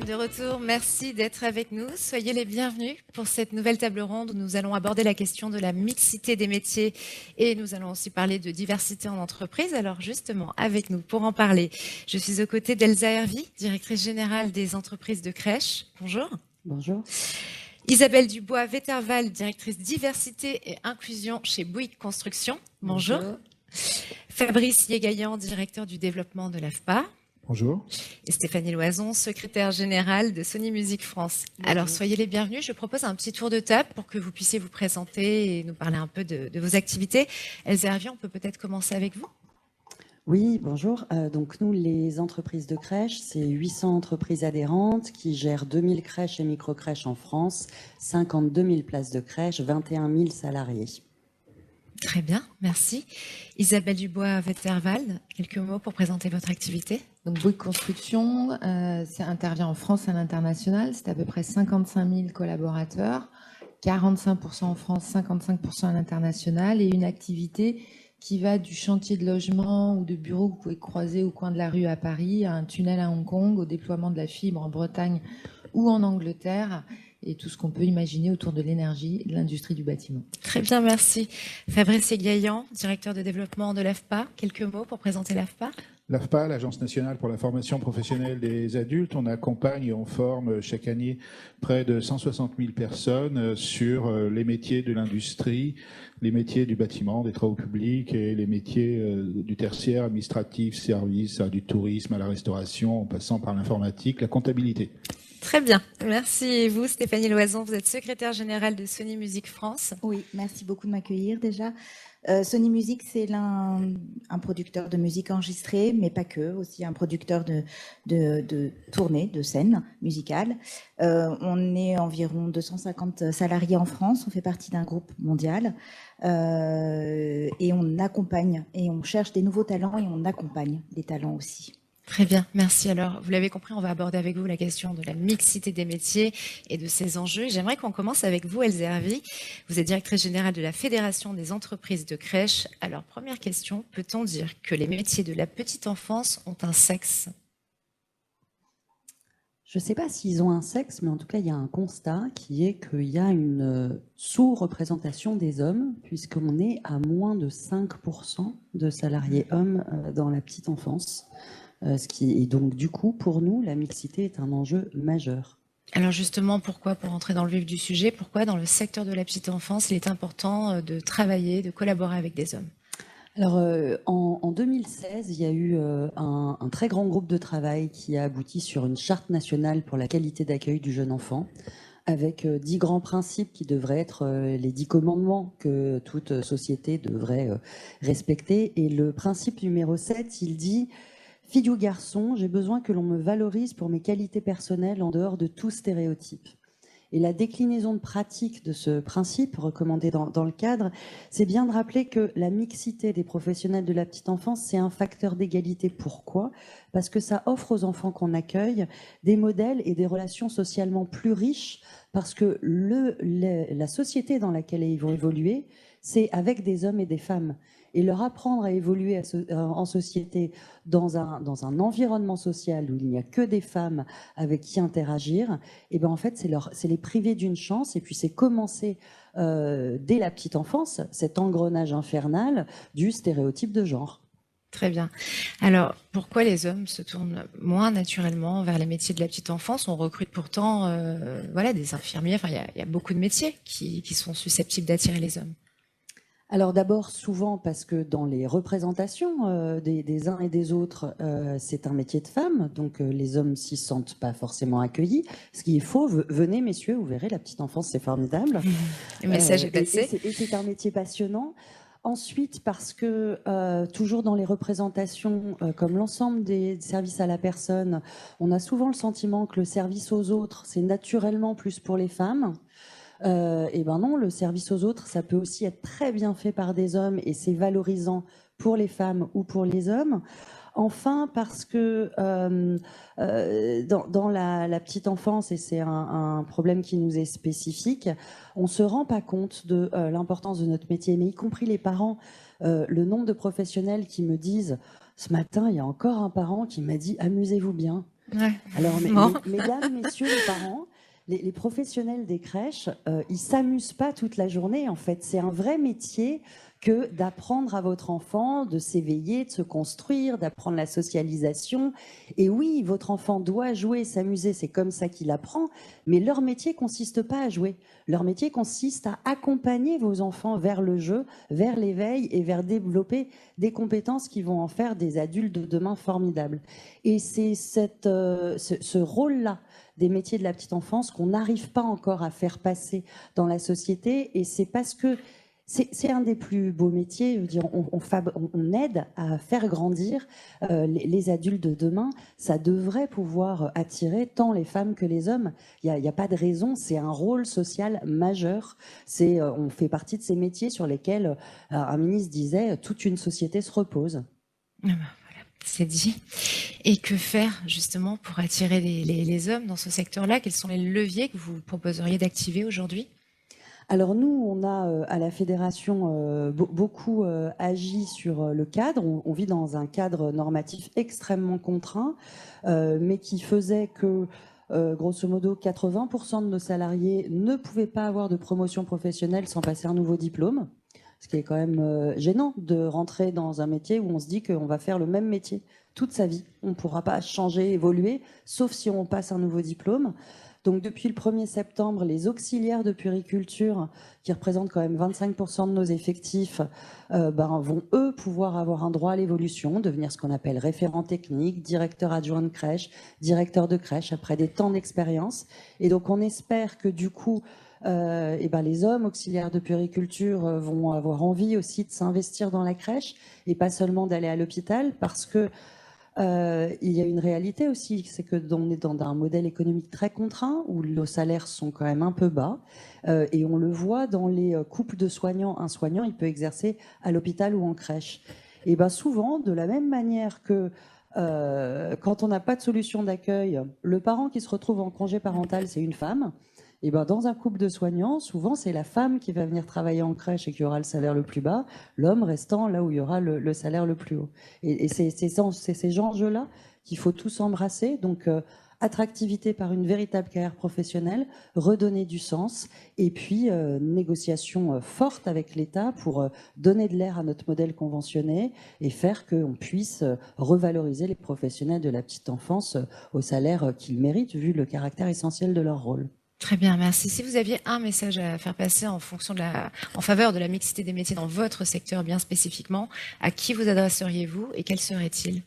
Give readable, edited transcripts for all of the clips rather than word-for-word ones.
De retour, merci d'être avec nous. Soyez les bienvenus pour cette nouvelle table ronde où nous allons aborder la question de la mixité des métiers et nous allons aussi parler de diversité en entreprise. Alors justement, avec nous pour en parler, je suis aux côtés d'Elsa Hervy, directrice générale des entreprises de crèche. Bonjour. Bonjour. Isabelle Dubois-Vetterval, directrice diversité et inclusion chez Bouygues Construction. Bonjour. Bonjour. Fabrice Yégaillan, directeur du développement de l'AFPA. Bonjour. Et Stéphanie Loison, secrétaire générale de Sony Music France. Bonjour. Alors, soyez les bienvenus. Je propose un petit tour de table pour que vous puissiez vous présenter et nous parler un peu de vos activités. Elsa Hervy, on peut peut-être commencer avec vous. Oui, bonjour. Donc nous, les entreprises de crèche, c'est 800 entreprises adhérentes qui gèrent 2000 crèches et micro-crèches en France, 52 000 places de crèche, 21 000 salariés. Très bien, merci. Isabelle Dubois-Vetterval, quelques mots pour présenter votre activité. Donc Bouygues Construction, ça intervient en France et à l'international. C'est à peu près 55 000 collaborateurs, 45% en France, 55% à l'international, et une activité qui va du chantier de logement ou de bureau que vous pouvez croiser au coin de la rue à Paris, à un tunnel à Hong Kong, au déploiement de la fibre en Bretagne ou en Angleterre, et tout ce qu'on peut imaginer autour de l'énergie et de l'industrie du bâtiment. Très bien, merci. Fabrice Yégaillan, directeur de développement de l'AFPA. Quelques mots pour présenter l'AFPA. L'AFPA, l'Agence nationale pour la formation professionnelle des adultes, on accompagne et on forme chaque année près de 160 000 personnes sur les métiers de l'industrie, les métiers du bâtiment, des travaux publics et les métiers du tertiaire, administratif, services, du tourisme à la restauration, en passant par l'informatique, la comptabilité. Très bien, merci. Et vous, Stéphanie Loison, vous êtes secrétaire générale de Sony Music France. Oui, merci beaucoup de m'accueillir déjà. Sony Music, c'est un producteur de musique enregistrée, mais pas que, aussi un producteur de tournées, de scènes musicales. On est environ 250 salariés en France, on fait partie d'un groupe mondial et on accompagne et on cherche des nouveaux talents et on accompagne les talents aussi. Très bien, merci. Alors, vous l'avez compris, on va aborder avec vous la question de la mixité des métiers et de ses enjeux. J'aimerais qu'on commence avec vous, Elsa Hervy. Vous êtes directrice générale de la Fédération des entreprises de crèche. Alors, première question, peut-on dire que les métiers de la petite enfance ont un sexe ? Je ne sais pas s'ils ont un sexe, mais en tout cas, il y a un constat qui est qu'il y a une sous-représentation des hommes, puisqu'on est à moins de 5% de salariés hommes dans la petite enfance. Et donc, du coup, pour nous, la mixité est un enjeu majeur. Alors justement, pourquoi, pour entrer dans le vif du sujet, pourquoi dans le secteur de la petite enfance, il est important de travailler, de collaborer avec des hommes ? Alors, en 2016, il y a eu un très grand groupe de travail qui a abouti sur une charte nationale pour la qualité d'accueil du jeune enfant, avec 10 grands principes qui devraient être les 10 commandements que toute société devrait respecter. Et le principe numéro 7, il dit... Fille ou garçon, j'ai besoin que l'on me valorise pour mes qualités personnelles en dehors de tout stéréotype. Et la déclinaison de pratique de ce principe, recommandé dans le cadre, c'est bien de rappeler que la mixité des professionnels de la petite enfance, c'est un facteur d'égalité. Pourquoi ? Parce que ça offre aux enfants qu'on accueille des modèles et des relations socialement plus riches, parce que la société dans laquelle ils vont évoluer, c'est avec des hommes et des femmes. Et leur apprendre à évoluer en société dans un environnement social où il n'y a que des femmes avec qui interagir, et ben en fait, c'est les priver d'une chance, et puis c'est commencer dès la petite enfance, cet engrenage infernal du stéréotype de genre. Très bien. Alors, pourquoi les hommes se tournent moins naturellement vers les métiers de la petite enfance ? On recrute pourtant des infirmiers, enfin, il y a beaucoup de métiers qui sont susceptibles d'attirer les hommes. Alors d'abord, souvent parce que dans les représentations des uns et des autres, c'est un métier de femme, donc les hommes s'y sentent pas forcément accueillis. Ce qui est faux, venez messieurs, vous verrez, la petite enfance c'est formidable. Le message est passé. Et c'est un métier passionnant. Ensuite, parce que toujours dans les représentations, comme l'ensemble des services à la personne, on a souvent le sentiment que le service aux autres, c'est naturellement plus pour les femmes. Et ben non, le service aux autres, ça peut aussi être très bien fait par des hommes et c'est valorisant pour les femmes ou pour les hommes. Enfin, parce que dans la petite enfance, et c'est un problème qui nous est spécifique, on ne se rend pas compte de l'importance de notre métier, mais y compris les parents, le nombre de professionnels qui me disent « Ce matin, il y a encore un parent qui m'a dit « Amusez-vous bien ». Ouais. Alors, Bon. mesdames, messieurs les parents, les professionnels des crèches, ils s'amusent pas toute la journée, en fait. C'est un vrai métier que d'apprendre à votre enfant, de s'éveiller, de se construire, d'apprendre la socialisation. Et oui, votre enfant doit jouer, s'amuser, c'est comme ça qu'il apprend, mais leur métier consiste pas à jouer. Leur métier consiste à accompagner vos enfants vers le jeu, vers l'éveil et vers développer des compétences qui vont en faire des adultes de demain formidables. Et c'est ce rôle-là des métiers de la petite enfance qu'on n'arrive pas encore à faire passer dans la société. Et c'est parce que c'est un des plus beaux métiers. Je veux dire, on aide à faire grandir les adultes de demain. Ça devrait pouvoir attirer tant les femmes que les hommes. Il y a pas de raison. C'est un rôle social majeur. On fait partie de ces métiers sur lesquels un ministre disait toute une société se repose. Ah ben, voilà, c'est dit. Et que faire justement pour attirer les hommes dans ce secteur-là? Quels sont les leviers que vous proposeriez d'activer aujourd'hui? Alors nous, on a à la fédération beaucoup agi sur le cadre. On vit dans un cadre normatif extrêmement contraint, mais qui faisait que, grosso modo, 80% de nos salariés ne pouvaient pas avoir de promotion professionnelle sans passer un nouveau diplôme. Ce qui est quand même gênant de rentrer dans un métier où on se dit qu'on va faire le même métier toute sa vie. On ne pourra pas changer, évoluer, sauf si on passe un nouveau diplôme. Donc depuis le 1er septembre, les auxiliaires de puériculture, qui représentent quand même 25% de nos effectifs, vont eux pouvoir avoir un droit à l'évolution, devenir ce qu'on appelle référent technique, directeur adjoint de crèche, directeur de crèche, après des temps d'expérience. Et donc on espère que du coup, les hommes auxiliaires de puériculture vont avoir envie aussi de s'investir dans la crèche et pas seulement d'aller à l'hôpital, parce que il y a une réalité aussi, c'est que on est dans un modèle économique très contraint où nos salaires sont quand même un peu bas et on le voit dans les couples de soignants. Un soignant, il peut exercer à l'hôpital ou en crèche. Et ben souvent, de la même manière que quand on n'a pas de solution d'accueil, le parent qui se retrouve en congé parental, c'est une femme. Et ben dans un couple de soignants, souvent c'est la femme qui va venir travailler en crèche et qui aura le salaire le plus bas, l'homme restant là où il y aura le salaire le plus haut. Et c'est ces enjeux-là qu'il faut tous embrasser. Donc attractivité par une véritable carrière professionnelle, redonner du sens, et puis négociation forte avec l'État pour donner de l'air à notre modèle conventionné et faire qu'on puisse revaloriser les professionnels de la petite enfance au salaire qu'ils méritent, vu le caractère essentiel de leur rôle. Très bien, merci. Si vous aviez un message à faire passer en faveur de la mixité des métiers dans votre secteur bien spécifiquement, à qui vous adresseriez-vous et quel serait-il?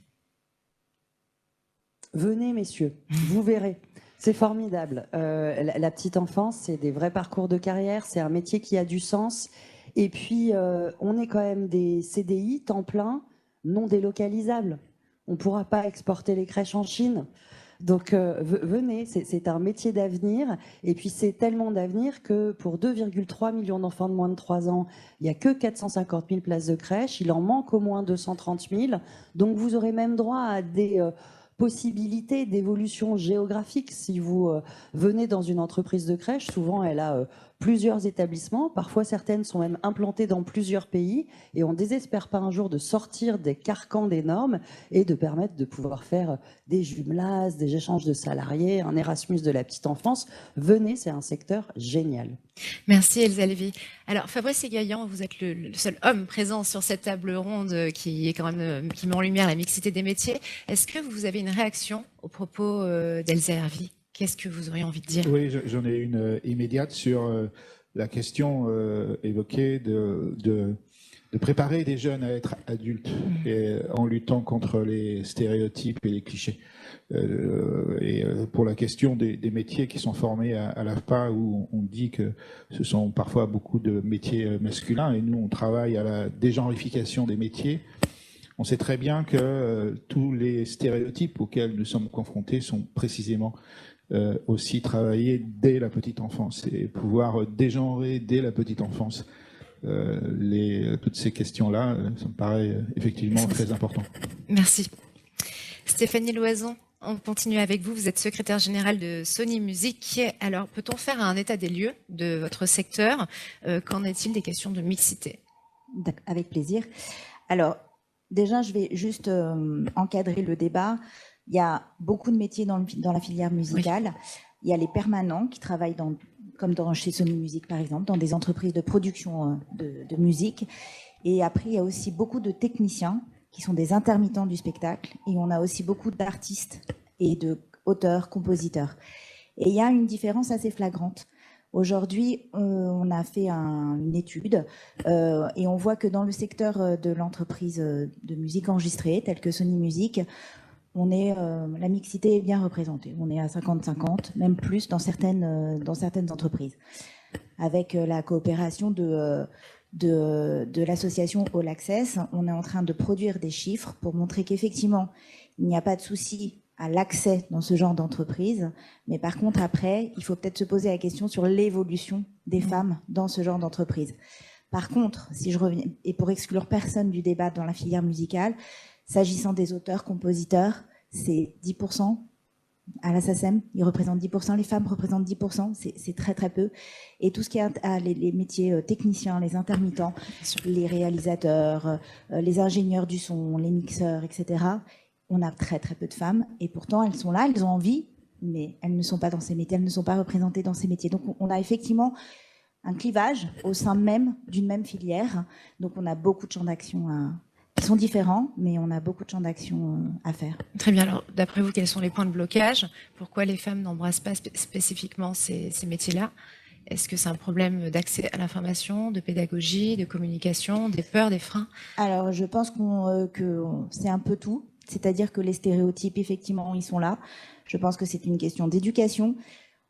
Venez, messieurs, vous verrez. C'est formidable. La petite enfance, c'est des vrais parcours de carrière, c'est un métier qui a du sens. Et puis, on est quand même des CDI, temps plein, non délocalisables. On ne pourra pas exporter les crèches en Chine. Donc, venez, c'est un métier d'avenir. Et puis, c'est tellement d'avenir que pour 2,3 millions d'enfants de moins de 3 ans, il n'y a que 450 000 places de crèche. Il en manque au moins 230 000. Donc, vous aurez même droit à des possibilités d'évolution géographique. Si vous venez dans une entreprise de crèche, souvent, elle a plusieurs établissements. Parfois, certaines sont même implantées dans plusieurs pays. Et on ne désespère pas un jour de sortir des carcans des normes et de permettre de pouvoir faire des jumelages, des échanges de salariés, un Erasmus de la petite enfance. Venez, c'est un secteur génial. Merci Elsa Lévy. Alors Fabrice Egaillan, vous êtes le seul homme présent sur cette table ronde qui est quand même qui met en lumière la mixité des métiers. Est-ce que vous avez une réaction aux propos d'Elsa Hervy? Qu'est-ce que vous auriez envie de dire? Oui, j'en ai une immédiate sur la question évoquée de préparer des jeunes à être adultes et, en luttant contre les stéréotypes et les clichés. Pour la question des métiers qui sont formés à l'AFPA, où on dit que ce sont parfois beaucoup de métiers masculins, et nous on travaille à la dégenrification des métiers. On sait très bien que tous les stéréotypes auxquels nous sommes confrontés sont précisément aussi travaillés dès la petite enfance, et pouvoir dégenrer dès la petite enfance toutes ces questions-là, ça me paraît effectivement très important. Merci. Stéphanie Loison, on continue avec vous. Vous êtes secrétaire générale de Sony Music. Alors, peut-on faire un état des lieux de votre secteur? Qu'en est-il des questions de mixité? Avec plaisir. Alors, déjà, je vais juste encadrer le débat. Il y a beaucoup de métiers dans la filière musicale. Oui. Il y a les permanents qui travaillent comme chez Sony Music par exemple, dans des entreprises de production de musique. Et après, il y a aussi beaucoup de techniciens qui sont des intermittents du spectacle. Et on a aussi beaucoup d'artistes et d'auteurs, compositeurs. Et il y a une différence assez flagrante. Aujourd'hui, on a fait une étude et on voit que dans le secteur de l'entreprise de musique enregistrée, telle que Sony Music, la mixité est bien représentée. On est à 50-50, même plus dans certaines entreprises. Avec la coopération de l'association All Access, on est en train de produire des chiffres pour montrer qu'effectivement, il n'y a pas de souci à l'accès dans ce genre d'entreprise. Mais par contre, après, il faut peut-être se poser la question sur l'évolution des femmes dans ce genre d'entreprise. Par contre, si je reviens, et pour exclure personne du débat dans la filière musicale, s'agissant des auteurs, compositeurs, c'est 10%. À la SACEM, ils représentent 10%, les femmes représentent 10%, c'est très très peu. Et tout ce qui est les métiers techniciens, les intermittents, les réalisateurs, les ingénieurs du son, les mixeurs, etc., on a très très peu de femmes. Et pourtant, elles sont là, elles ont envie, mais elles ne sont pas dans ces métiers, elles ne sont pas représentées dans ces métiers. Donc on a effectivement un clivage au sein même d'une même filière. Donc on a beaucoup de champs d'action qui sont différents, mais on a beaucoup de champs d'action à faire. Très bien. Alors, d'après vous, quels sont les points de blocage? Pourquoi les femmes n'embrassent pas spécifiquement ces métiers-là? Est-ce que c'est un problème d'accès à l'information, de pédagogie, de communication, des peurs, des freins? Alors, je pense que c'est un peu tout. C'est-à-dire que les stéréotypes, effectivement, ils sont là. Je pense que c'est une question d'éducation.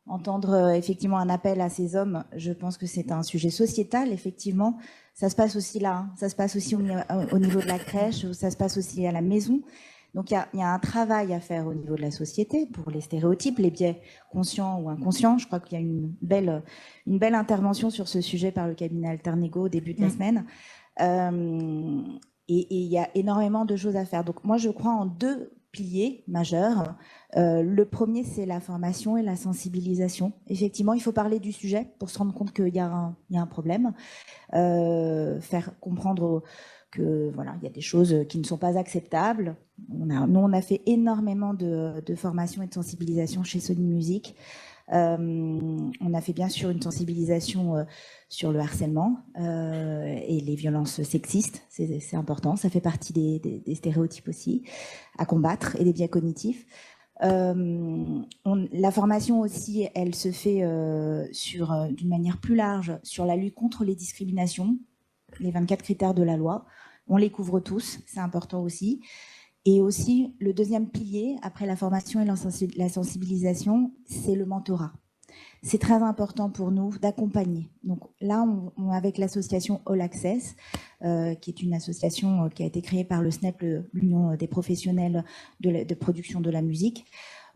Entendre effectivement un appel à ces hommes, je pense que c'est un sujet sociétal, effectivement. Ça se passe aussi là, hein. Ça se passe aussi au niveau de la crèche, ça se passe aussi à la maison. Donc il y a un travail à faire au niveau de la société pour les stéréotypes, les biais conscients ou inconscients. Je crois qu'il y a une belle intervention sur ce sujet par le cabinet Alternego au début de la semaine. Et il y a énormément de choses à faire. Donc moi, je crois en deux piliers majeurs. Le premier, c'est la formation et la sensibilisation. Effectivement, il faut parler du sujet pour se rendre compte qu'il y a un problème. Faire comprendre que voilà, il y a des choses qui ne sont pas acceptables. Nous, on a fait énormément de formation et de sensibilisation chez Sony Music. On a fait bien sûr une sensibilisation sur le harcèlement et les violences sexistes, c'est important, ça fait partie des stéréotypes aussi à combattre et des biais cognitifs. La formation aussi, elle se fait d'une manière plus large sur la lutte contre les discriminations, les 24 critères de la loi. On les couvre tous, c'est important aussi. Et aussi, le deuxième pilier, après la formation et la sensibilisation, c'est le mentorat. C'est très important pour nous d'accompagner. Donc là, avec l'association All Access, qui est une association qui a été créée par le SNEP, l'Union des professionnels de production de la musique,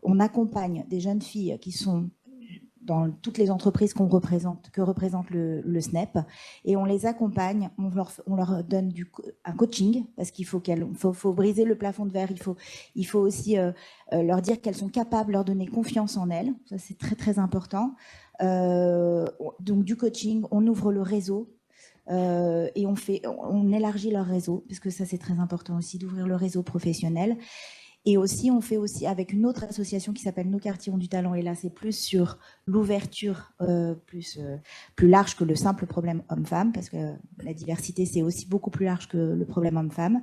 on accompagne des jeunes filles qui sont dans toutes les entreprises que représente le SNEP, et on les accompagne, on leur donne un coaching, parce qu'il faut briser le plafond de verre, il faut aussi leur dire qu'elles sont capables, leur donner confiance en elles, ça c'est très très important. Donc du coaching, on ouvre le réseau, et on élargit leur réseau, parce que ça c'est très important aussi, d'ouvrir le réseau professionnel. Et aussi, on fait aussi avec une autre association qui s'appelle Nos quartiers ont du talent. Et là, c'est plus sur l'ouverture plus large que le simple problème homme-femme, parce que la diversité, c'est aussi beaucoup plus large que le problème homme-femme.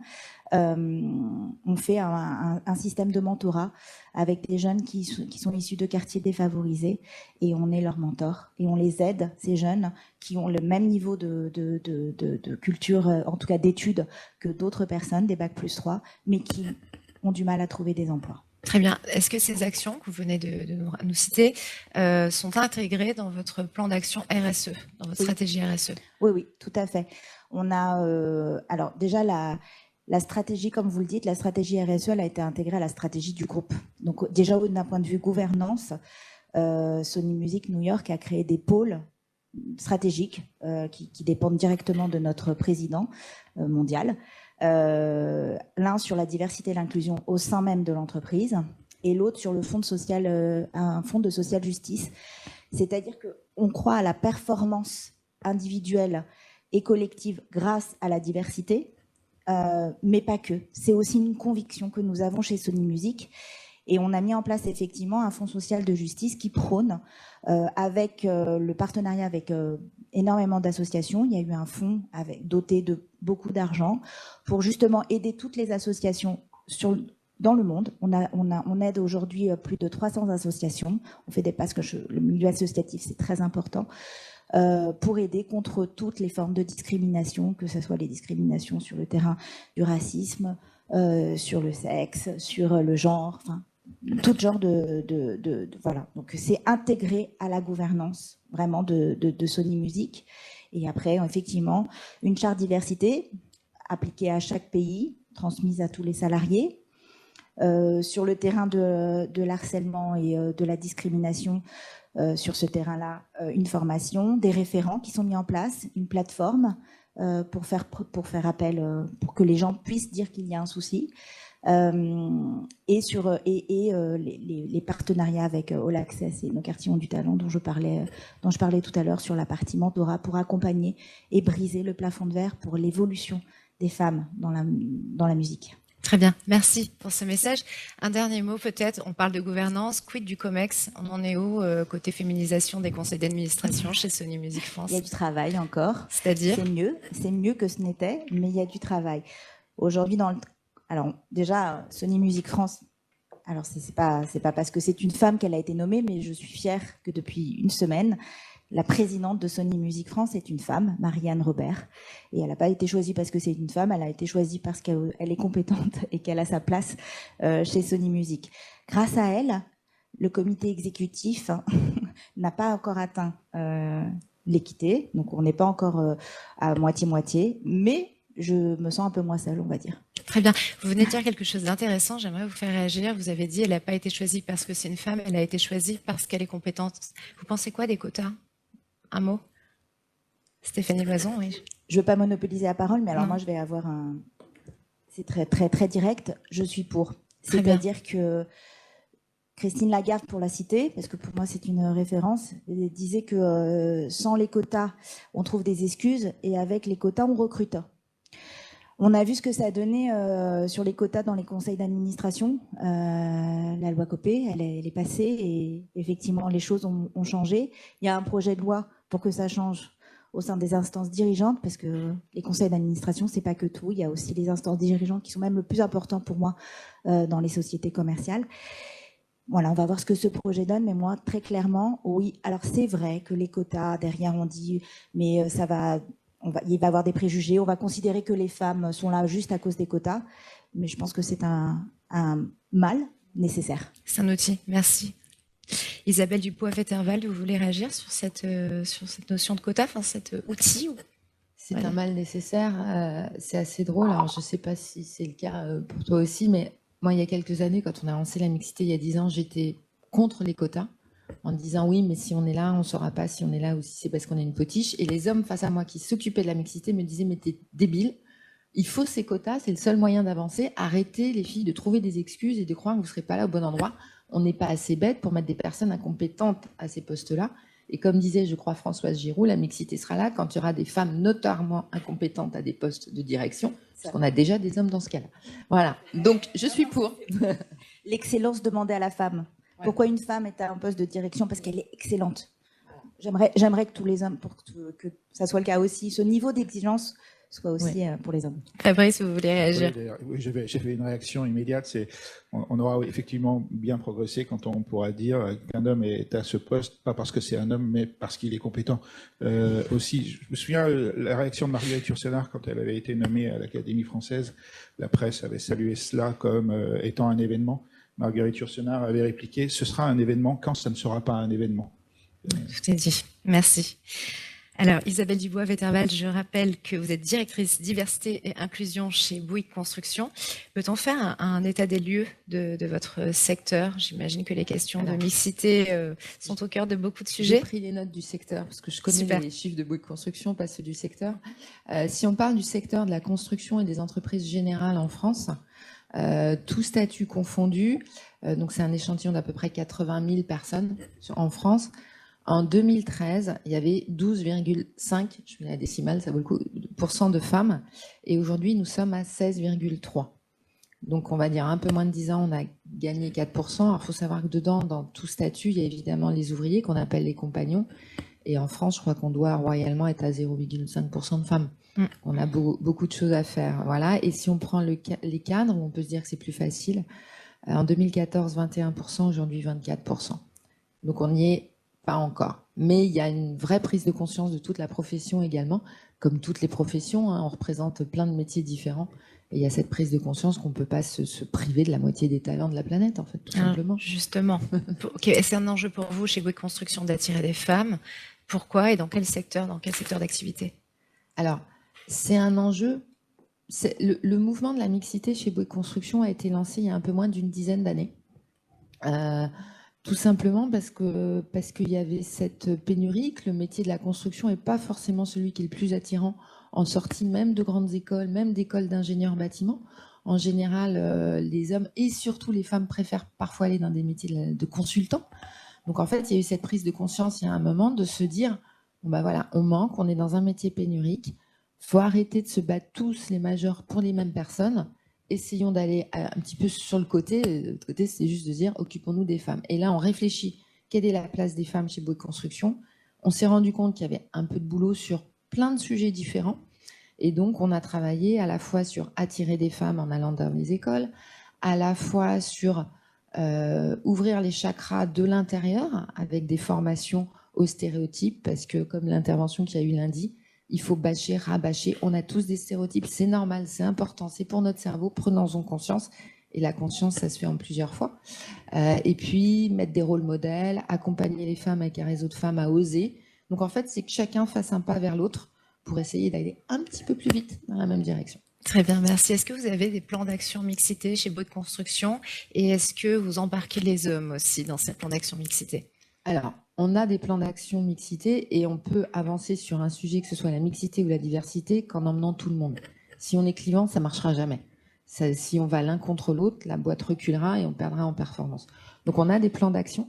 On fait un système de mentorat avec des jeunes qui sont issus de quartiers défavorisés, et on est leur mentor. Et on les aide, ces jeunes qui ont le même niveau de culture, en tout cas d'études, que d'autres personnes, des Bac+3, mais qui ont du mal à trouver des emplois. Très bien. Est-ce que ces actions que vous venez de nous citer sont intégrées dans votre plan d'action RSE, dans votre stratégie RSE? Oui, tout à fait. On a, alors déjà la stratégie, comme vous le dites, la stratégie RSE, elle a été intégrée à la stratégie du groupe. Donc déjà d'un point de vue gouvernance, Sony Music New York a créé des pôles stratégiques qui dépendent directement de notre président mondial. L'un sur la diversité et l'inclusion au sein même de l'entreprise, et l'autre sur le fonds un fonds de social justice. C'est-à-dire qu'on croit à la performance individuelle et collective grâce à la diversité, mais pas que. C'est aussi une conviction que nous avons chez Sony Music. Et on a mis en place effectivement un fonds social de justice qui prône, avec le partenariat avec énormément d'associations. Il y a eu un fonds doté de beaucoup d'argent pour justement aider toutes les associations dans le monde. On aide aujourd'hui plus de 300 associations. On fait des passes, que le milieu associatif, c'est très important, pour aider contre toutes les formes de discrimination, que ce soit les discriminations sur le terrain du racisme, sur le sexe, sur le genre, enfin, tout genre voilà. Donc, c'est intégré à la gouvernance, vraiment, de Sony Music. Et après, effectivement, une charte diversité appliquée à chaque pays, transmise à tous les salariés. Sur le terrain de l'harcèlement et de la discrimination, sur ce terrain-là, une formation, des référents qui sont mis en place, une plateforme pour faire appel, pour que les gens puissent dire qu'il y a un souci. Et les partenariats avec All Access et nos quartiers ont du talent dont je parlais tout à l'heure sur la partie mentorat pour accompagner et briser le plafond de verre pour l'évolution des femmes dans la musique. Très bien, merci pour ce message. Un dernier mot peut-être, on parle de gouvernance, quid du COMEX? On en est où côté féminisation des conseils d'administration chez Sony Music France? Il y a du travail encore. C'est-à-dire? C'est mieux que ce n'était, mais il y a du travail. Aujourd'hui, alors déjà, Sony Music France, alors c'est pas parce que c'est une femme qu'elle a été nommée, mais je suis fière que depuis une semaine, la présidente de Sony Music France est une femme, Marianne Robert. Et elle n'a pas été choisie parce que c'est une femme, elle a été choisie parce qu'elle est compétente et qu'elle a sa place chez Sony Music. Grâce à elle, le comité exécutif n'a pas encore atteint l'équité. Donc, on n'est pas encore à moitié-moitié, mais je me sens un peu moins seule, on va dire. Très bien. Vous venez de dire quelque chose d'intéressant. J'aimerais vous faire réagir. Vous avez dit, elle n'a pas été choisie parce que c'est une femme, elle a été choisie parce qu'elle est compétente. Vous pensez quoi des quotas? Un mot? Stéphanie Loison, oui. Je ne veux pas monopoliser la parole, mais alors Non. moi, je vais avoir c'est très, très, très direct. Je suis pour. Très bien. C'est-à-dire que Christine Lagarde, pour la citer, parce que pour moi, c'est une référence, elle disait que sans les quotas, on trouve des excuses, et avec les quotas, on recrute. On a vu ce que ça a donné sur les quotas dans les conseils d'administration. La loi Copé, elle est passée, et effectivement, les choses ont changé. Il y a un projet de loi pour que ça change au sein des instances dirigeantes, parce que les conseils d'administration, c'est pas que tout. Il y a aussi les instances dirigeantes qui sont même le plus important pour moi dans les sociétés commerciales. Voilà, on va voir ce que ce projet donne, mais moi, très clairement, oui. Alors, c'est vrai que les quotas, derrière, on dit, mais il va y avoir des préjugés, on va considérer que les femmes sont là juste à cause des quotas, mais je pense que c'est un mal nécessaire. C'est un outil, merci. Isabelle Dupois-Vetterval, vous voulez réagir sur cette notion de quota, enfin cet outil C'est Voilà. un mal nécessaire, c'est assez drôle. Alors, je ne sais pas si c'est le cas pour toi aussi, mais moi, il y a quelques années, quand on a lancé la mixité, il y a 10 ans, j'étais contre les quotas, en disant oui, mais si on est là, on ne saura pas si on est là ou si c'est parce qu'on est une potiche. Et les hommes face à moi qui s'occupaient de la mixité me disaient, mais t'es débile, il faut ces quotas, c'est le seul moyen d'avancer. Arrêtez, les filles, de trouver des excuses et de croire que vous ne serez pas là au bon endroit. On n'est pas assez bête pour mettre des personnes incompétentes à ces postes-là. Et comme disait, je crois, Françoise Giroud, la mixité sera là quand il y aura des femmes notoirement incompétentes à des postes de direction, parce qu'on a déjà des hommes dans ce cas-là. Voilà, donc je suis pour. L'excellence demandée à la femme. Pourquoi une femme est à un poste de direction? Parce qu'elle est excellente. J'aimerais que tous les hommes, pour que ça soit le cas aussi, ce niveau d'exigence soit aussi pour les hommes. Fabrice, vous voulez réagir? Oui, j'ai fait une réaction immédiate. On aura effectivement bien progressé quand on pourra dire qu'un homme est à ce poste, pas parce que c'est un homme, mais parce qu'il est compétent. Aussi, je me souviens la réaction de Marguerite Yourcenar quand elle avait été nommée à l'Académie française. La presse avait salué cela comme étant un événement. Marguerite Yourcenar avait répliqué « Ce sera un événement quand ça ne sera pas un événement ». Tout est dit. Merci. Alors, Isabelle Dubois-Vetterval, je rappelle que vous êtes directrice diversité et inclusion chez Bouygues Construction. Peut-on faire un état des lieux de votre secteur? J'imagine que les questions de mixité sont au cœur de beaucoup de J'ai sujets. pris les notes du secteur, parce que je connais Super. les chiffres de Bouygues Construction, pas ceux du secteur. Si on parle du secteur de la construction et des entreprises générales en France, tout statut confondu, donc c'est un échantillon d'à peu près 80 000 personnes en France. En 2013, il y avait 12,5, je mets la décimale, ça vaut le coup, % de femmes. Et aujourd'hui, nous sommes à 16,3. Donc, on va dire un peu moins de 10 ans, on a gagné 4%. Alors, il faut savoir que dedans, dans tout statut, il y a évidemment les ouvriers qu'on appelle les compagnons. Et en France, je crois qu'on doit royalement être à 0,5% de femmes. On a beaucoup de choses à faire. Voilà. Et si on prend les cadres, on peut se dire que c'est plus facile. En 2014, 21%, aujourd'hui 24%. Donc, on n'y est pas encore. Mais il y a une vraie prise de conscience de toute la profession également. Comme toutes les professions, hein, on représente plein de métiers différents. Et il y a cette prise de conscience qu'on ne peut pas se priver de la moitié des talents de la planète, en fait, tout simplement. Justement. C'est un enjeu pour vous, chez Bouygues Construction, d'attirer des femmes. Pourquoi et dans quel secteur d'activité? Alors, c'est un enjeu. Le mouvement de la mixité chez Bouygues Construction a été lancé il y a un peu moins d'une dizaine d'années. Tout simplement parce qu'il y avait cette pénurie, que le métier de la construction n'est pas forcément celui qui est le plus attirant en sortie même de grandes écoles, même d'écoles d'ingénieurs bâtiments. En général, les hommes et surtout les femmes préfèrent parfois aller dans des métiers de consultants. Donc en fait, il y a eu cette prise de conscience il y a un moment de se dire, bon ben voilà, on manque, on est dans un métier pénurique, il faut arrêter de se battre tous les majors pour les mêmes personnes. Essayons d'aller un petit peu sur le côté. Le côté, c'est juste de dire, occupons-nous des femmes. Et là, on réfléchit, quelle est la place des femmes chez Bouygues Construction? On s'est rendu compte qu'il y avait un peu de boulot sur plein de sujets différents. Et donc, on a travaillé à la fois sur attirer des femmes en allant dans les écoles, à la fois sur ouvrir les chakras de l'intérieur avec des formations aux stéréotypes, parce que comme l'intervention qu'il y a eu lundi, il faut bâcher, rabâcher. On a tous des stéréotypes, c'est normal, c'est important, c'est pour notre cerveau, prenons-en conscience. Et la conscience, ça se fait en plusieurs fois. Et puis, mettre des rôles modèles, accompagner les femmes avec un réseau de femmes à oser. Donc, en fait, c'est que chacun fasse un pas vers l'autre pour essayer d'aller un petit peu plus vite dans la même direction. Très bien, merci. Est-ce que vous avez des plans d'action mixité chez Bouygues Construction et est-ce que vous embarquez les hommes aussi dans ces plans d'action mixité? Alors, on a des plans d'action mixité et on peut avancer sur un sujet, que ce soit la mixité ou la diversité, qu'en emmenant tout le monde. Si on est clivant, ça ne marchera jamais. Si on va l'un contre l'autre, la boîte reculera et on perdra en performance. Donc, on a des plans d'action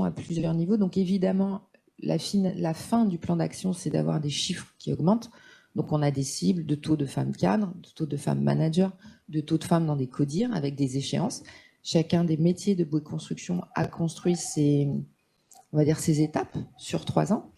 à plusieurs niveaux. Donc, évidemment, la fin du plan d'action, c'est d'avoir des chiffres qui augmentent. Donc, on a des cibles de taux de femmes cadres, de taux de femmes managers, de taux de femmes dans des CODIR avec des échéances. Chacun des métiers de Bouygues Construction a construit ses étapes sur 3 ans.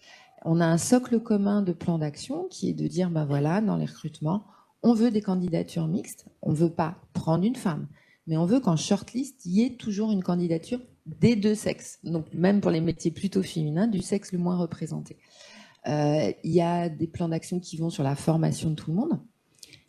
On a un socle commun de plan d'action qui est de dire, ben voilà, dans les recrutements, on veut des candidatures mixtes. On ne veut pas prendre une femme, mais on veut qu'en shortlist, il y ait toujours une candidature des deux sexes. Donc, même pour les métiers plutôt féminins, du sexe le moins représenté. Il y a des plans d'action qui vont sur la formation de tout le monde.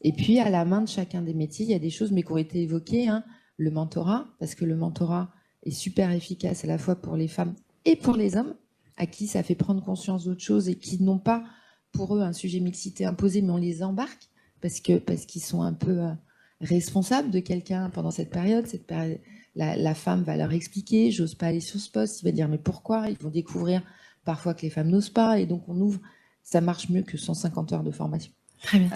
Et puis, à la main de chacun des métiers, il y a des choses, mais qui ont été évoquées, hein, le mentorat, parce que le mentorat est super efficace à la fois pour les femmes et pour les hommes, à qui ça fait prendre conscience d'autres choses et qui n'ont pas pour eux un sujet mixité imposé, mais on les embarque parce qu'ils sont un peu responsables de quelqu'un pendant cette période. La femme va leur expliquer, j'ose pas aller sur ce poste, il va dire mais pourquoi? Ils vont découvrir parfois que les femmes n'osent pas et donc on ouvre, ça marche mieux que 150 heures de formation. Très bien.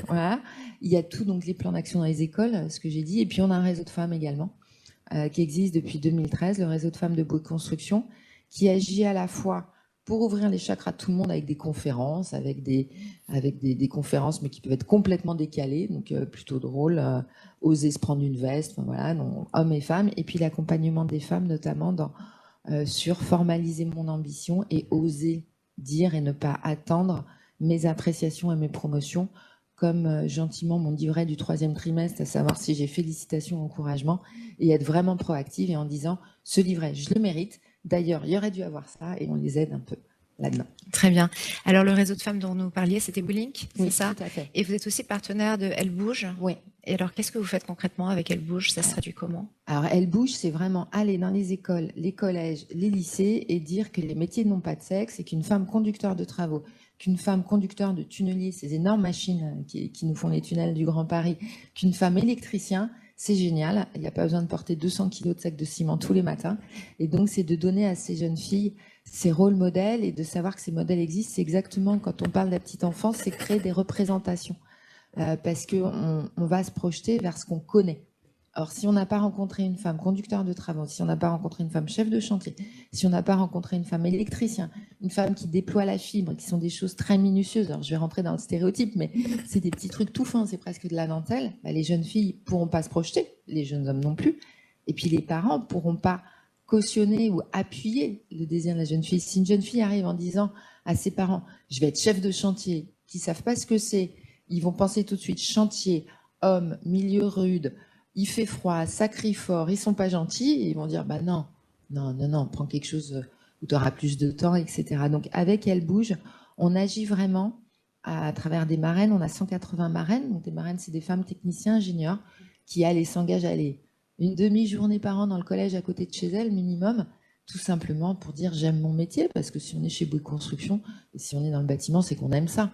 Voilà. Il y a tout, donc les plans d'action dans les écoles, ce que j'ai dit, et puis on a un réseau de femmes également qui existe depuis 2013, le réseau de femmes de Bouygues Construction, qui agit à la fois pour ouvrir les chakras de tout le monde avec des conférences, avec des conférences, mais qui peuvent être complètement décalées, donc plutôt drôle, oser se prendre une veste, enfin, voilà, non, hommes et femmes, et puis l'accompagnement des femmes, notamment sur formaliser mon ambition et oser dire et ne pas attendre mes appréciations et mes promotions, comme gentiment mon livret du 3e trimestre, à savoir si j'ai félicitations, encouragement, et être vraiment proactive et en disant, ce livret, je le mérite. D'ailleurs, il y aurait dû avoir ça et on les aide un peu là-dedans. Très bien. Alors, le réseau de femmes dont nous parliez, c'était WeLink, c'est Oui, ça? tout à fait. Et vous êtes aussi partenaire de Elle Bouge. Oui. Et alors, qu'est-ce que vous faites concrètement avec Elle Bouge? Ça se traduit comment? Alors, Elle Bouge, c'est vraiment aller dans les écoles, les collèges, les lycées et dire que les métiers n'ont pas de sexe et qu'une femme conducteur de travaux, qu'une femme conducteur de tunnelier, ces énormes machines qui nous font les tunnels du Grand Paris, qu'une femme électricien, c'est génial. Il n'y a pas besoin de porter 200 kilos de sacs de ciment tous les matins. Et donc, c'est de donner à ces jeunes filles ces rôles modèles et de savoir que ces modèles existent. C'est exactement, quand on parle de la petite enfance, c'est créer des représentations. Parce qu'on va se projeter vers ce qu'on connaît. Alors, si on n'a pas rencontré une femme conducteur de travaux, si on n'a pas rencontré une femme chef de chantier, si on n'a pas rencontré une femme électricien, une femme qui déploie la fibre, qui sont des choses très minutieuses, alors je vais rentrer dans le stéréotype, mais c'est des petits trucs tout fins, c'est presque de la dentelle, bah, les jeunes filles pourront pas se projeter, les jeunes hommes non plus, et puis les parents pourront pas cautionner ou appuyer le désir de la jeune fille. Si une jeune fille arrive en disant à ses parents « je vais être chef de chantier », qui ne savent pas ce que c'est, ils vont penser tout de suite chantier, homme, milieu rude, il fait froid, ça crie fort, ils sont pas gentils, et ils vont dire bah non, prends quelque chose où tu auras plus de temps, etc. Donc avec Elle Bouge, on agit vraiment à travers des marraines. On a 180 marraines. Donc des marraines, c'est des femmes techniciens, ingénieurs qui allent et s'engagent à aller une demi-journée par an dans le collège à côté de chez elles, minimum, tout simplement pour dire j'aime mon métier, parce que si on est chez Bouygues Construction, et si on est dans le bâtiment, c'est qu'on aime ça.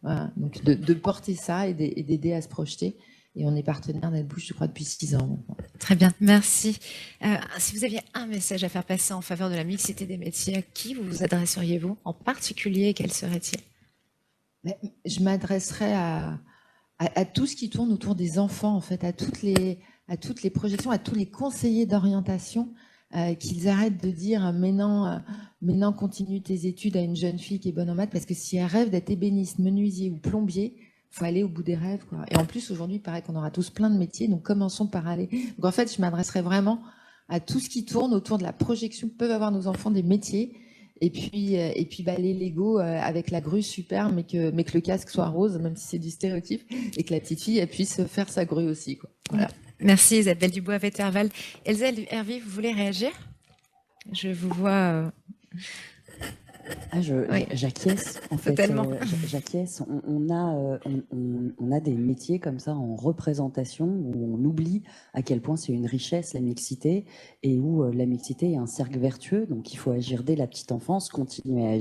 Voilà. Donc de porter ça et d'aider à se projeter. Et on est partenaire d'Elle Bouge, je crois, depuis 6 ans maintenant. Très bien, merci. Si vous aviez un message à faire passer en faveur de la mixité des métiers, à qui vous vous adresseriez-vous en particulier? Quel serait-il? Je m'adresserais à tout ce qui tourne autour des enfants, en fait, à toutes les projections, à tous les conseillers d'orientation, qu'ils arrêtent de dire mais non, continue tes études à une jeune fille qui est bonne en maths, parce que si elle rêve d'être ébéniste, menuisier ou plombier, il faut aller au bout des rêves, quoi. Et en plus, aujourd'hui, il paraît qu'on aura tous plein de métiers, donc commençons par aller. Donc en fait, je m'adresserais vraiment à tout ce qui tourne autour de la projection. Peuvent avoir nos enfants des métiers, et puis les Lego avec la grue super, mais que le casque soit rose, même si c'est du stéréotype, et que la petite fille elle puisse faire sa grue aussi, quoi. Voilà. Merci Isabelle Dubois-Vetterval. Elsa Hervy, vous voulez réagir? Je vous vois... Oui. J'acquiesce, en fait. Totalement. J'acquiesce. On a des métiers comme ça en représentation où on oublie à quel point c'est une richesse, la mixité, et où la mixité est un cercle vertueux. Donc, il faut agir dès la petite enfance, continuer à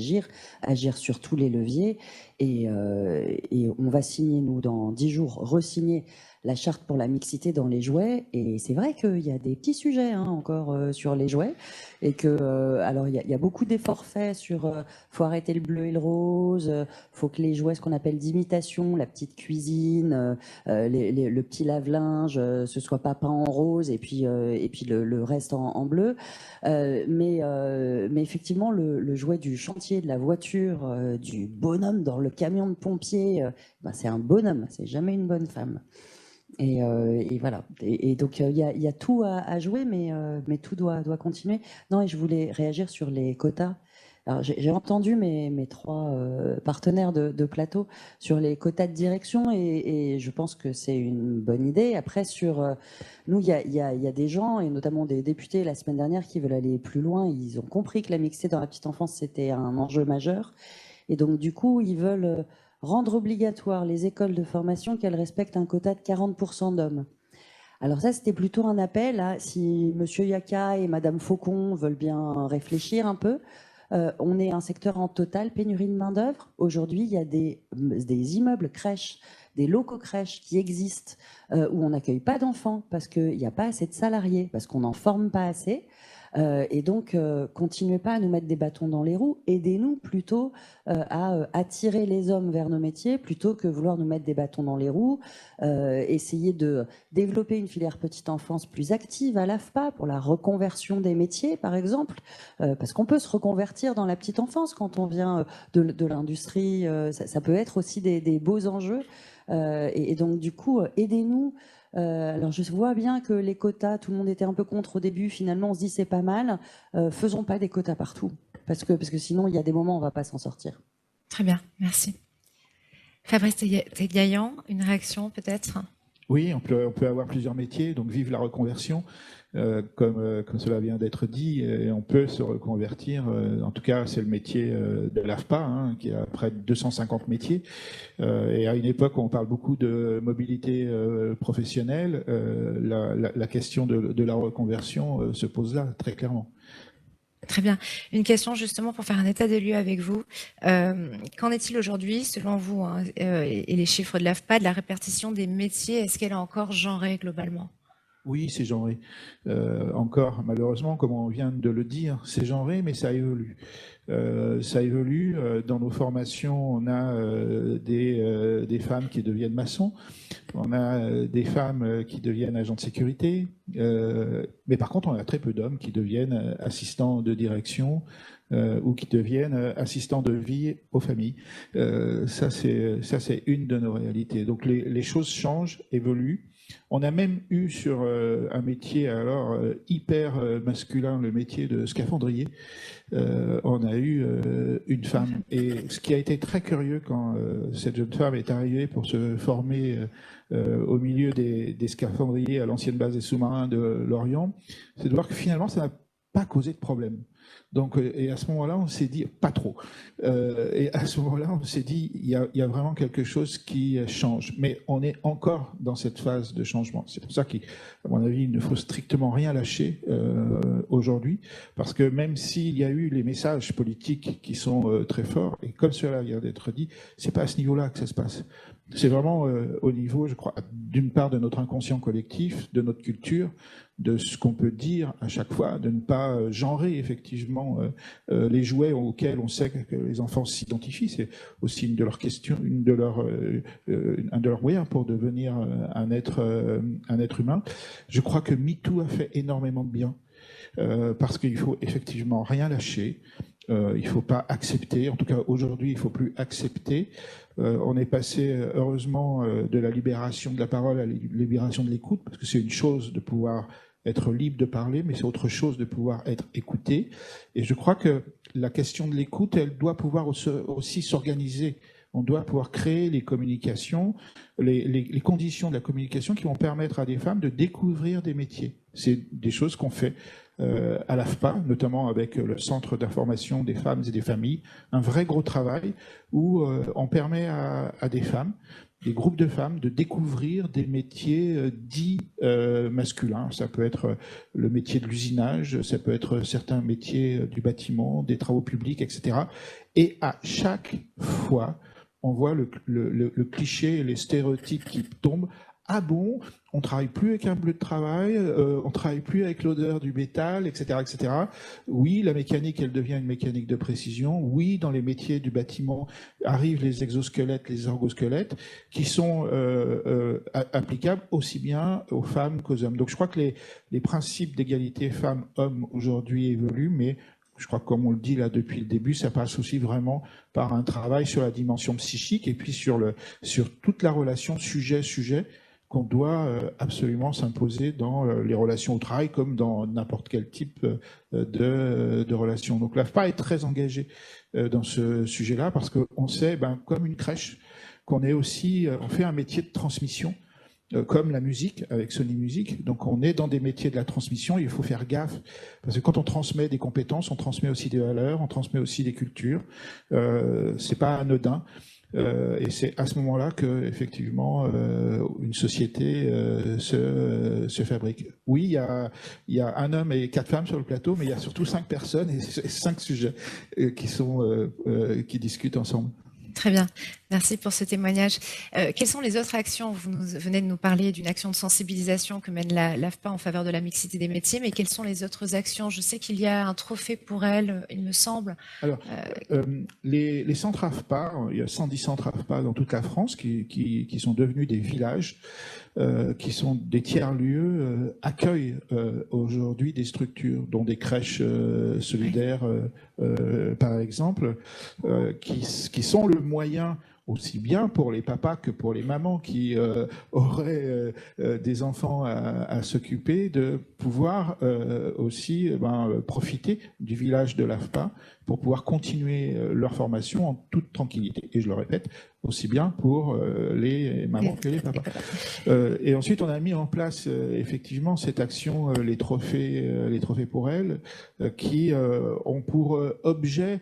agir sur tous les leviers. Et on va signer, nous, dans 10 jours, re-signer la charte pour la mixité dans les jouets. Et c'est vrai qu'il y a des petits sujets encore sur les jouets. Et que, alors, il y a beaucoup d'efforts faits sur faut arrêter le bleu et le rose, faut que les jouets, ce qu'on appelle d'imitation, la petite cuisine, le petit lave-linge, ce soit pas peint en rose et puis le reste en bleu. Mais effectivement, le jouet du chantier, de la voiture, du bonhomme dans le camion de pompier, c'est un bonhomme, c'est jamais une bonne femme. Et voilà. Et donc, il y a tout à jouer, mais tout doit continuer. Non, et je voulais réagir sur les quotas. Alors, j'ai entendu mes 3 partenaires de plateau sur les quotas de direction, et je pense que c'est une bonne idée. Après, nous, il y a des gens, et notamment des députés la semaine dernière, qui veulent aller plus loin. Ils ont compris que la mixité dans la petite enfance, c'était un enjeu majeur. Et donc, du coup, ils veulent rendre obligatoire les écoles de formation qu'elles respectent un quota de 40% d'hommes. Alors ça, c'était plutôt un appel à, si Monsieur Yaka et Madame Faucon veulent bien réfléchir un peu. On est un secteur en totale pénurie de main-d'œuvre. Aujourd'hui, il y a des immeubles crèches, des locaux crèches qui existent où on n'accueille pas d'enfants parce qu'il n'y a pas assez de salariés, parce qu'on n'en forme pas assez. Et donc, continuez pas à nous mettre des bâtons dans les roues. Aidez-nous plutôt à attirer les hommes vers nos métiers plutôt que vouloir nous mettre des bâtons dans les roues. Essayer de développer une filière petite enfance plus active à l'AFPA pour la reconversion des métiers, par exemple, parce qu'on peut se reconvertir dans la petite enfance quand on vient de l'industrie. Ça peut être aussi des beaux enjeux. Et donc, du coup, aidez-nous. Alors, je vois bien que les quotas, tout le monde était un peu contre au début. Finalement, on se dit c'est pas mal. Faisons pas des quotas partout, parce que sinon, il y a des moments où on va pas s'en sortir. Très bien, merci. Fabrice Tegaillan, une réaction peut-être? Oui, on peut avoir plusieurs métiers, donc vive la reconversion, comme cela vient d'être dit, et on peut se reconvertir. En tout cas, c'est le métier de l'AFPA, qui a près de 250 métiers. Et à une époque où on parle beaucoup de mobilité professionnelle, la question de la reconversion se pose là, très clairement. Très bien. Une question justement pour faire un état des lieux avec vous. Qu'en est-il aujourd'hui, selon vous, et les chiffres de l'AFPA, de la répartition des métiers? Est-ce qu'elle est encore genrée globalement? Oui, c'est genré. Encore, malheureusement, comme on vient de le dire, c'est genré, mais ça évolue. Ça évolue. Dans nos formations, on a des femmes qui deviennent maçons, on a des femmes qui deviennent agents de sécurité, mais par contre, on a très peu d'hommes qui deviennent assistants de direction ou qui deviennent assistants de vie aux familles. Ça, c'est une de nos réalités. Donc, les choses changent, évoluent. On a même eu sur un métier alors hyper masculin, le métier de scaphandrier, on a eu une femme. Et ce qui a été très curieux quand cette jeune femme est arrivée pour se former au milieu des scaphandriers à l'ancienne base des sous-marins de Lorient, c'est de voir que finalement ça n'a pas causé de problème. Donc, et à ce moment-là, on s'est dit, pas trop. Et à ce moment-là, on s'est dit, il y a vraiment quelque chose qui change. Mais on est encore dans cette phase de changement. C'est pour ça qu'à mon avis, il ne faut strictement rien lâcher aujourd'hui. Parce que même s'il y a eu les messages politiques qui sont très forts, et comme cela vient d'être dit, c'est pas à ce niveau-là que ça se passe. C'est vraiment au niveau, je crois, d'une part de notre inconscient collectif, de notre culture, de ce qu'on peut dire à chaque fois, de ne pas genrer effectivement les jouets auxquels on sait que les enfants s'identifient. C'est aussi une de leurs questions, un de leurs moyens pour devenir un être humain. Je crois que MeToo a fait énormément de bien. Parce qu'il faut effectivement rien lâcher, il ne faut pas accepter, en tout cas aujourd'hui il ne faut plus accepter. On est passé heureusement de la libération de la parole à la libération de l'écoute, parce que c'est une chose de pouvoir être libre de parler, mais c'est autre chose de pouvoir être écouté. Et je crois que la question de l'écoute, elle doit pouvoir aussi s'organiser. On doit pouvoir créer les communications, les conditions de la communication qui vont permettre à des femmes de découvrir des métiers. C'est des choses qu'on fait à l'AFPA, notamment avec le Centre d'information des femmes et des familles, un vrai gros travail où on permet à des femmes, des groupes de femmes, de découvrir des métiers dits masculins. Ça peut être le métier de l'usinage, ça peut être certains métiers du bâtiment, des travaux publics, etc. Et à chaque fois, on voit le cliché et les stéréotypes qui tombent. Ah bon, on travaille plus avec un bleu de travail, on travaille plus avec l'odeur du métal, etc., etc. Oui, la mécanique, elle devient une mécanique de précision. Oui, dans les métiers du bâtiment arrivent les exosquelettes, les ergosquelettes, qui sont applicables aussi bien aux femmes qu'aux hommes. Donc, je crois que les principes d'égalité femmes-hommes aujourd'hui évoluent, mais je crois que comme on le dit là depuis le début, ça passe aussi vraiment par un travail sur la dimension psychique et puis sur toute la relation sujet-sujet qu'on doit absolument s'imposer dans les relations au travail comme dans n'importe quel type de relation. Donc l'AFPA est très engagée dans ce sujet-là parce qu'on sait, comme une crèche, qu'on est aussi, on fait un métier de transmission comme la musique avec Sony Music. Donc on est dans des métiers de la transmission, il faut faire gaffe, parce que quand on transmet des compétences, on transmet aussi des valeurs, on transmet aussi des cultures, c'est pas anodin. Et c'est à ce moment-là que effectivement une société se fabrique. Oui, il y a un homme et 4 femmes sur le plateau, mais il y a surtout 5 personnes et 5 sujets qui discutent ensemble. Très bien, merci pour ce témoignage. Quelles sont les autres actions? Vous venez de nous parler d'une action de sensibilisation que mène l'AFPA en faveur de la mixité des métiers, mais quelles sont les autres actions? Je sais qu'il y a un trophée pour elle, il me semble. Alors, les centres AFPA, il y a 110 centres AFPA dans toute la France qui sont devenus des villages, qui sont des tiers-lieux, accueillent aujourd'hui des structures, dont des crèches solidaires, par exemple, qui sont le moyen aussi bien pour les papas que pour les mamans qui auraient des enfants à s'occuper, de pouvoir aussi profiter du village de l'AFPA pour pouvoir continuer leur formation en toute tranquillité. Et je le répète, aussi bien pour les mamans que les papas. Et ensuite, on a mis en place effectivement cette action, les trophées pour elles, qui ont pour objet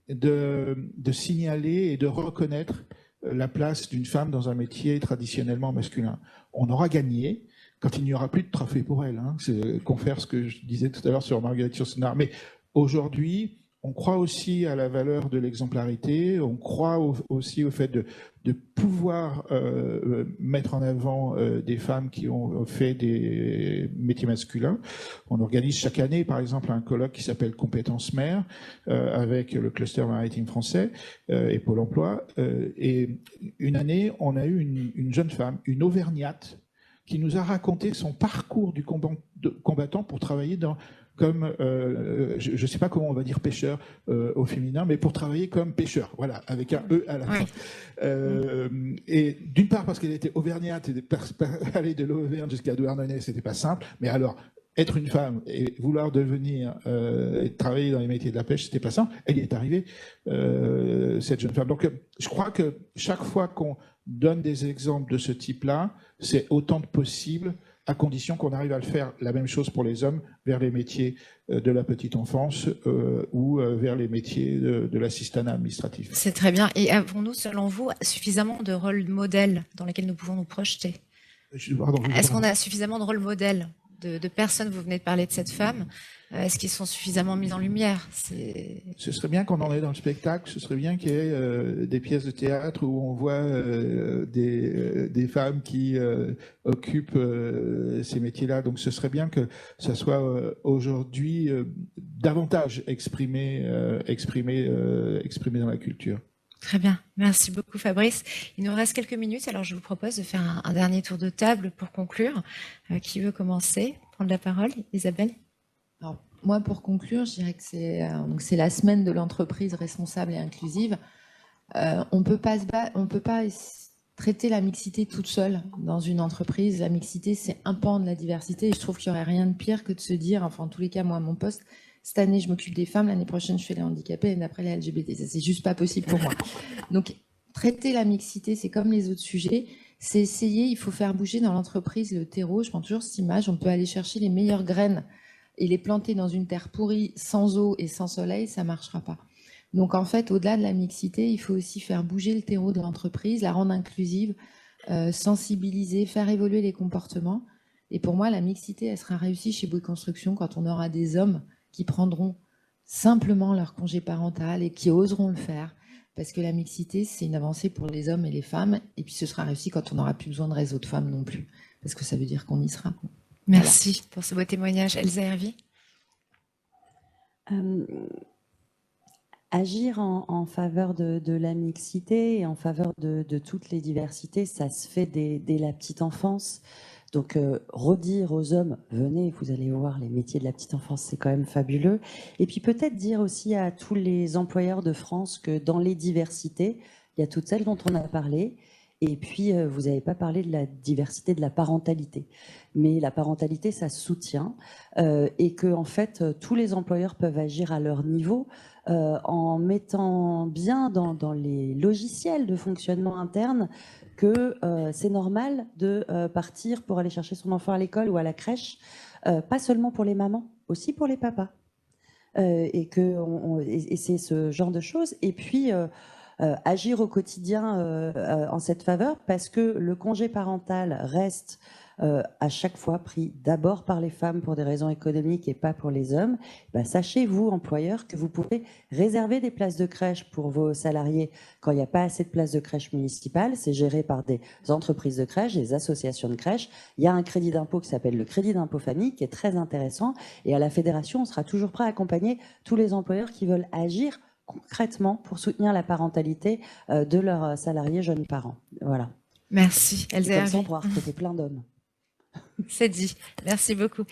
de signaler et de reconnaître la place d'une femme dans un métier traditionnellement masculin. On aura gagné quand il n'y aura plus de trophée pour elle. C'est confère ce que je disais tout à l'heure sur Marguerite Yourcenar. Mais aujourd'hui, on croit aussi à la valeur de l'exemplarité, on croit aussi au fait de pouvoir mettre en avant des femmes qui ont fait des métiers masculins. On organise chaque année, par exemple, un colloque qui s'appelle Compétences mères avec le cluster maritime français et Pôle emploi. Et une année, on a eu une jeune femme, une auvergnate, qui nous a raconté son parcours du combattant pour travailler comme, je ne sais pas comment on va dire pêcheur au féminin, mais pour travailler comme pêcheur, voilà, avec un E à la fin. Et d'une part parce qu'elle était auvergnate, et aller de l'Auvergne jusqu'à Douarnenez, c'était pas simple, mais alors, être une femme et vouloir devenir et travailler dans les métiers de la pêche, c'était pas simple. Elle y est arrivée, cette jeune femme. Donc, je crois que chaque fois qu'on donne des exemples de ce type-là, c'est autant de possible, à condition qu'on arrive à le faire la même chose pour les hommes vers les métiers de la petite enfance ou vers les métiers de l'assistanat administratif. C'est très bien. Et avons-nous, selon vous, suffisamment de rôles modèles dans lesquels nous pouvons nous projeter? Est-ce qu'on a suffisamment de rôles modèles de personnes? Vous venez de parler de cette femme. Est-ce qu'ils sont suffisamment mis en lumière? Ce serait bien qu'on en ait dans le spectacle. Ce serait bien qu'il y ait des pièces de théâtre où on voit des femmes qui occupent ces métiers-là. Donc ce serait bien que ça soit aujourd'hui davantage exprimé dans la culture. Très bien. Merci beaucoup, Fabrice. Il nous reste quelques minutes. Alors, je vous propose de faire un dernier tour de table pour conclure. Qui veut commencer? Prendre la parole? Isabelle? Alors, moi, pour conclure, je dirais que c'est la semaine de l'entreprise responsable et inclusive. On peut pas traiter la mixité toute seule dans une entreprise. La mixité, c'est un pan de la diversité. Et je trouve qu'il n'y aurait rien de pire que de se dire, enfin, en tous les cas, moi, à mon poste, cette année, je m'occupe des femmes, l'année prochaine, je fais les handicapés, et d'après les LGBT. Ça, c'est juste pas possible pour moi. Donc, traiter la mixité, c'est comme les autres sujets. C'est essayer, il faut faire bouger dans l'entreprise le terreau. Je prends toujours cette image. On peut aller chercher les meilleures graines et les planter dans une terre pourrie, sans eau et sans soleil, ça marchera pas. Donc, en fait, au-delà de la mixité, il faut aussi faire bouger le terreau de l'entreprise, la rendre inclusive, sensibiliser, faire évoluer les comportements. Et pour moi, la mixité, elle sera réussie chez Bouygues Construction quand on aura des hommes qui prendront simplement leur congé parental et qui oseront le faire. Parce que la mixité, c'est une avancée pour les hommes et les femmes. Et puis ce sera réussi quand on n'aura plus besoin de réseau de femmes non plus. Parce que ça veut dire qu'on y sera. Merci voilà. Pour ce beau témoignage. Elsa Hervy. Agir en faveur de la mixité et en faveur de toutes les diversités, ça se fait dès la petite enfance. Donc, redire aux hommes, venez, vous allez voir, les métiers de la petite enfance, c'est quand même fabuleux. Et puis peut-être dire aussi à tous les employeurs de France que dans les diversités, il y a toutes celles dont on a parlé. Et puis, vous n'avez pas parlé de la diversité de la parentalité. Mais la parentalité, ça se soutient. Et que, en fait, tous les employeurs peuvent agir à leur niveau en mettant bien dans les logiciels de fonctionnement interne que c'est normal de partir pour aller chercher son enfant à l'école ou à la crèche, pas seulement pour les mamans, aussi pour les papas. Et c'est ce genre de choses. Et puis, agir au quotidien en cette faveur, parce que le congé parental reste à chaque fois pris d'abord par les femmes pour des raisons économiques et pas pour les hommes. Ben, sachez, vous, employeurs, que vous pouvez réserver des places de crèche pour vos salariés quand il n'y a pas assez de places de crèche municipales. C'est géré par des entreprises de crèche, des associations de crèche. Il y a un crédit d'impôt qui s'appelle le crédit d'impôt famille, qui est très intéressant. Et à la fédération, on sera toujours prêt à accompagner tous les employeurs qui veulent agir concrètement pour soutenir la parentalité de leurs salariés jeunes parents. Voilà. Merci, Elsa Hervy. On pourra recruter plein d'hommes. C'est dit. Merci beaucoup.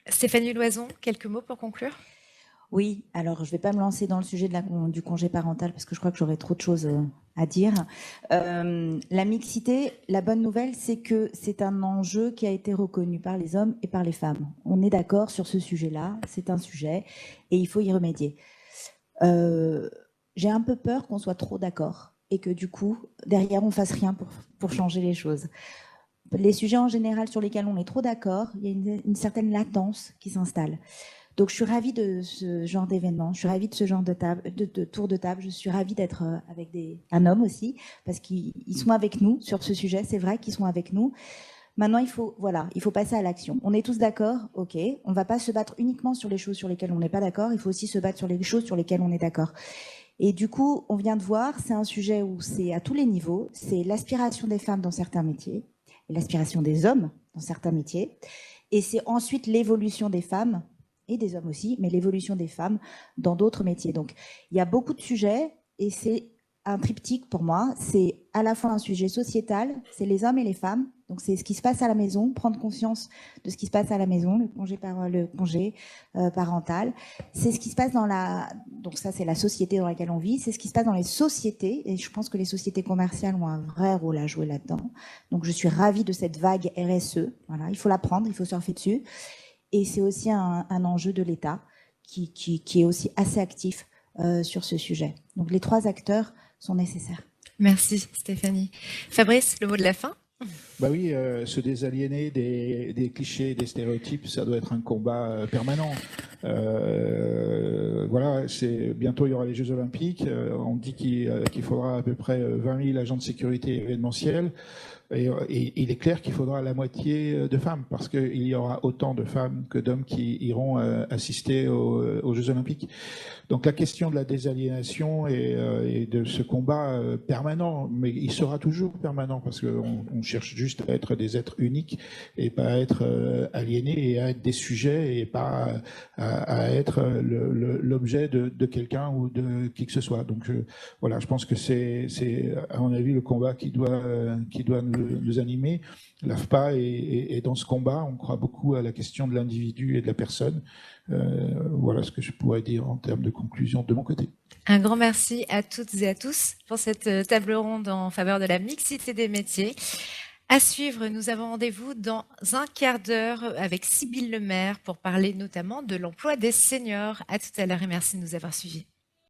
Stéphanie Loison, quelques mots pour conclure? Oui, alors je ne vais pas me lancer dans le sujet du congé parental parce que je crois que j'aurai trop de choses à dire. La mixité, la bonne nouvelle, c'est que c'est un enjeu qui a été reconnu par les hommes et par les femmes. On est d'accord sur ce sujet-là, c'est un sujet et il faut y remédier. J'ai un peu peur qu'on soit trop d'accord et que du coup, derrière, on ne fasse rien pour changer les choses. Les sujets en général sur lesquels on est trop d'accord, il y a une certaine latence qui s'installe. Donc, je suis ravie de ce genre d'événement, je suis ravie de ce genre de tour de table, je suis ravie d'être avec un homme aussi, parce qu'ils sont avec nous sur ce sujet, c'est vrai qu'ils sont avec nous. Maintenant, il faut passer à l'action. On est tous d'accord, ok. On ne va pas se battre uniquement sur les choses sur lesquelles on n'est pas d'accord. Il faut aussi se battre sur les choses sur lesquelles on est d'accord. Et du coup, on vient de voir, c'est un sujet où c'est à tous les niveaux. C'est l'aspiration des femmes dans certains métiers et l'aspiration des hommes dans certains métiers. Et c'est ensuite l'évolution des femmes et des hommes aussi, mais l'évolution des femmes dans d'autres métiers. Donc, il y a beaucoup de sujets et c'est un triptyque pour moi. C'est à la fois un sujet sociétal, c'est les hommes et les femmes. Donc, c'est ce qui se passe à la maison, prendre conscience de ce qui se passe à la maison, le congé parental. C'est ce qui se passe donc ça, c'est la société dans laquelle on vit. C'est ce qui se passe dans les sociétés. Et je pense que les sociétés commerciales ont un vrai rôle à jouer là-dedans. Donc, je suis ravie de cette vague RSE. Voilà, il faut la prendre, il faut surfer dessus. Et c'est aussi un enjeu de l'État qui est aussi assez actif sur ce sujet. Donc, les 3 acteurs sont nécessaires. Merci Stéphanie. Fabrice, le mot de la fin? Bah oui, se désaliéner des clichés, des stéréotypes, ça doit être un combat permanent. Voilà, bientôt il y aura les Jeux Olympiques. On dit qu'il faudra à peu près 20 000 agents de sécurité événementiels. Et il est clair qu'il faudra la moitié de femmes, parce qu'il y aura autant de femmes que d'hommes qui iront assister aux Jeux Olympiques. Donc la question de la désaliénation et de ce combat permanent, mais il sera toujours permanent, parce qu'on cherche juste à être des êtres uniques et pas à être aliénés et à être des sujets et pas à être l'objet de quelqu'un ou de qui que ce soit. Donc voilà, je pense que c'est à mon avis le combat qui doit nous animer. L'AFPA est dans ce combat. On croit beaucoup à la question de l'individu et de la personne. Voilà ce que je pourrais dire en termes de conclusion de mon côté. Un grand merci à toutes et à tous pour cette table ronde en faveur de la mixité des métiers. À suivre, nous avons rendez-vous dans un quart d'heure avec Sybille Lemaire pour parler notamment de l'emploi des seniors. À tout à l'heure et merci de nous avoir suivis.